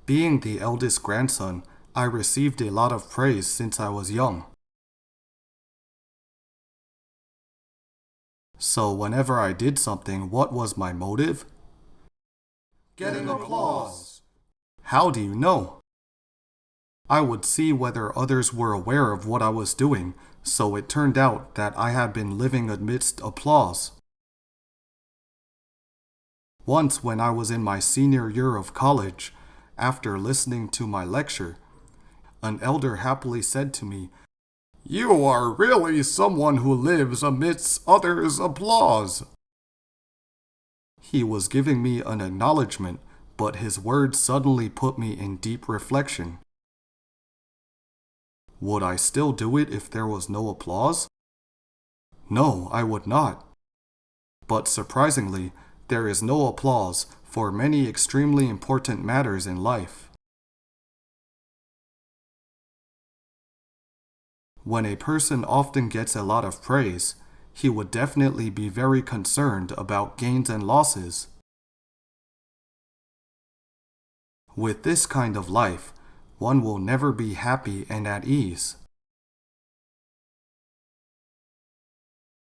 Being the eldest grandson, I received a lot of praise since I was young. So whenever I did something, what was my motive? Getting applause. How do you know? I would see whether others were aware of what I was doing, so it turned out that I had been living amidst applause. Once when I was in my senior year of college, after listening to my lecture, an elder happily said to me, "You are really someone who lives amidst others' applause." He was giving me an acknowledgement, but his words suddenly put me in deep reflection. Would I still do it if there was no applause? No, I would not. But surprisingly, there is no applause for many extremely important matters in life. When a person often gets a lot of praise, he would definitely be very concerned about gains and losses. With this kind of life, one will never be happy and at ease.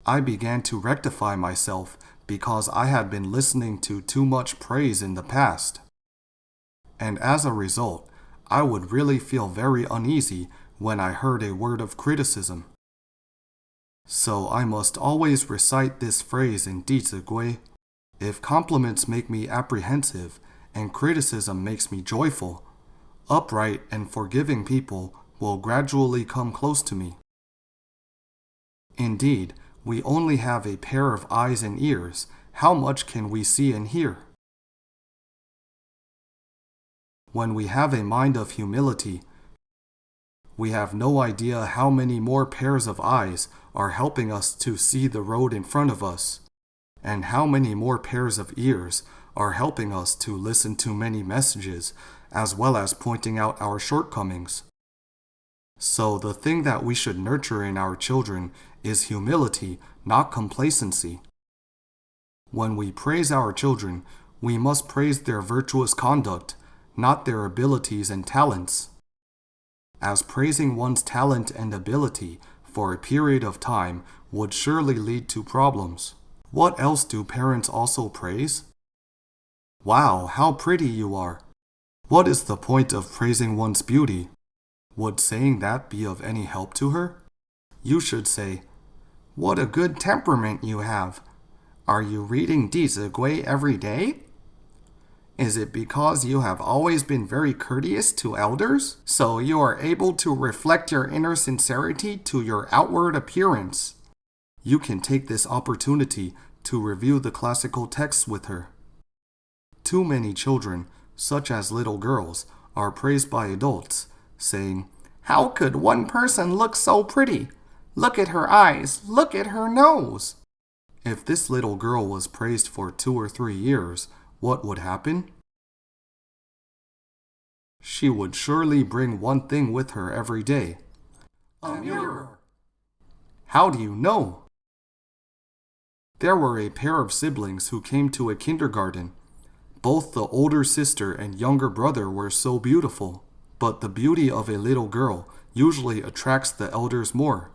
I began to rectify myself because I had been listening to too much praise in the past. And as a result, I would really feel very uneasy when I heard a word of criticism. So I must always recite this phrase in 弟子规. If compliments make me apprehensive and criticism makes me joyful, upright and forgiving people will gradually come close to me. Indeed, we only have a pair of eyes and ears. How much can we see and hear? When we have a mind of humility, we have no idea how many more pairs of eyes are helping us to see the road in front of us, and how many more pairs of ears are helping us to listen to many messages, as well as pointing out our shortcomings. So the thing that we should nurture in our children is humility, not complacency. When we praise our children, we must praise their virtuous conduct, not their abilities and talents. As praising one's talent and ability for a period of time would surely lead to problems. What else do parents also praise? Wow, how pretty you are! What is the point of praising one's beauty? Would saying that be of any help to her? You should say, "What a good temperament you have! Are you reading 弟子规 every day? Is it because you have always been very courteous to elders, so you are able to reflect your inner sincerity to your outward appearance?" You can take this opportunity to review the classical texts with her. Too many children, such as little girls, are praised by adults, saying, "How could one person look so pretty? Look at her eyes, look at her nose." If this little girl was praised for 2 or 3 years, what would happen? She would surely bring one thing with her every day. A mirror. How do you know? There were a pair of siblings who came to a kindergarten. Both the older sister and younger brother were so beautiful, but the beauty of a little girl usually attracts the elders more.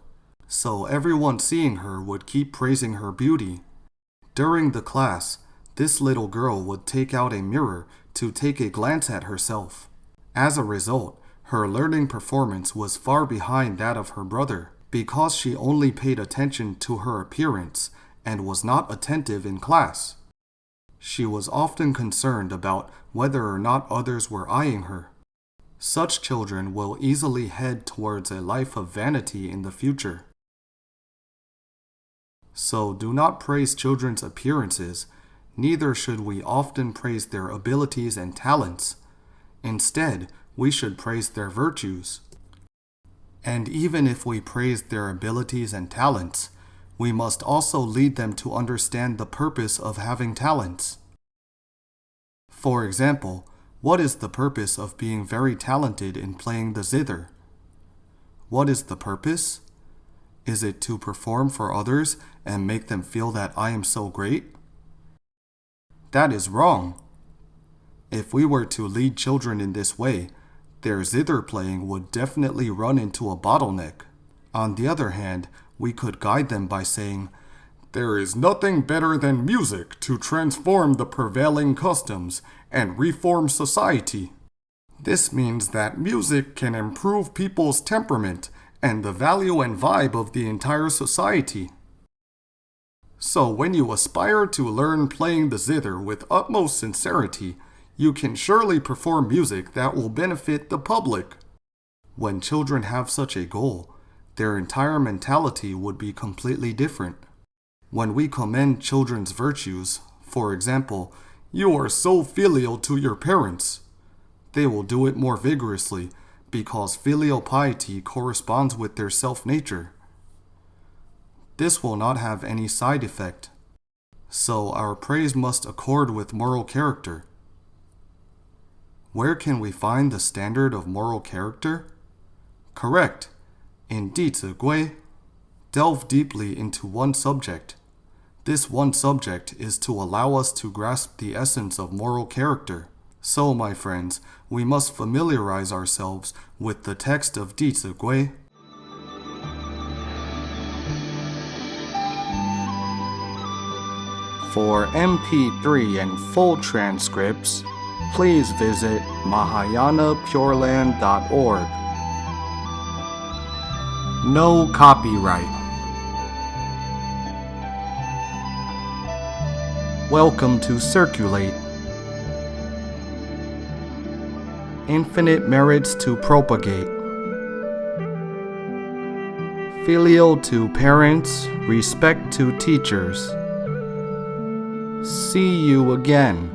So everyone seeing her would keep praising her beauty. During the class, this little girl would take out a mirror to take a glance at herself. As a result, her learning performance was far behind that of her brother because she only paid attention to her appearance and was not attentive in class. She was often concerned about whether or not others were eyeing her. Such children will easily head towards a life of vanity in the future. So do not praise children's appearances, neither should we often praise their abilities and talents. Instead, we should praise their virtues. And even if we praise their abilities and talents, we must also lead them to understand the purpose of having talents. For example, what is the purpose of being very talented in playing the zither? What is the purpose? Is it to perform for others and make them feel that I am so great? That is wrong. If we were to lead children in this way, their zither playing would definitely run into a bottleneck. On the other hand, we could guide them by saying, "There is nothing better than music to transform the prevailing customs and reform society." This means that music can improve people's temperament and the value and vibe of the entire society. So when you aspire to learn playing the zither with utmost sincerity, you can surely perform music that will benefit the public. When children have such a goal, their entire mentality would be completely different. When we commend children's virtues, for example, "You are so filial to your parents," they will do it more vigorously because filial piety corresponds with their self-nature. This will not have any side effect. So our praise must accord with moral character. Where can we find the standard of moral character? Correct. In 弟子规, delve deeply into one subject. This one subject is to allow us to grasp the essence of moral character. So, my friends, we must familiarize ourselves with the text of 弟子规. For MP3 and full transcripts, please visit mahayanapureland.org. No copyright. Welcome to Circulate. Infinite merits to propagate. Filial to parents, respect to teachers. See you again.